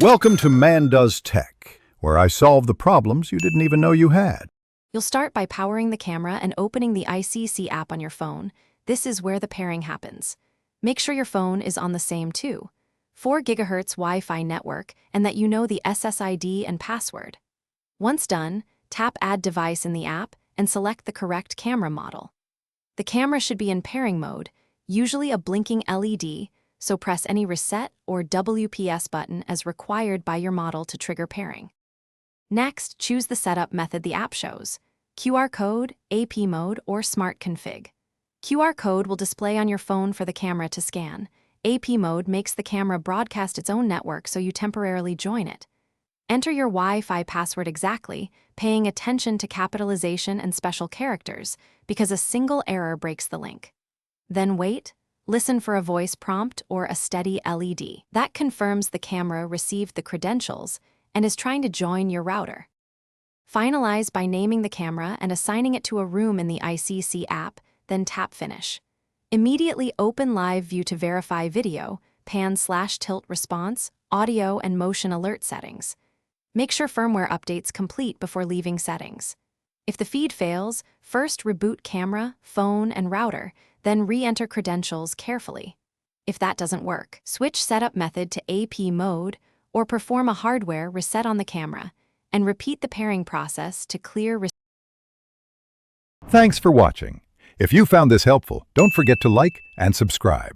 Welcome to Man Does Tech, where I solve the problems you didn't even know you had. You'll start by powering the camera and opening the Icsee app on your phone. This is where the pairing happens. Make sure your phone is on the same 4 GHz Wi-Fi network and that you know the SSID and password. Once done, tap Add Device in the app and select the correct camera model. The camera should be in pairing mode, usually a blinking LED, so press any reset or WPS button as required by your model to trigger pairing. Next, choose the setup method the app shows: QR code, AP mode, or Smart Config. QR code will display on your phone for the camera to scan. AP mode makes the camera broadcast its own network so you temporarily join it. Enter your Wi-Fi password exactly, paying attention to capitalization and special characters, because a single error breaks the link. Then wait. Listen for a voice prompt or a steady LED. That confirms the camera received the credentials and is trying to join your router. Finalize by naming the camera and assigning it to a room in the Icsee app, then tap Finish. Immediately open Live View to verify video, pan/tilt response, audio and motion alert settings. Make sure firmware updates complete before leaving settings. If the feed fails, first reboot camera, phone, and router, then re-enter credentials carefully. If that doesn't work, switch setup method to AP mode or perform a hardware reset on the camera, and repeat the pairing process to clear. Thanks for watching. If you found this helpful, don't forget to like and subscribe.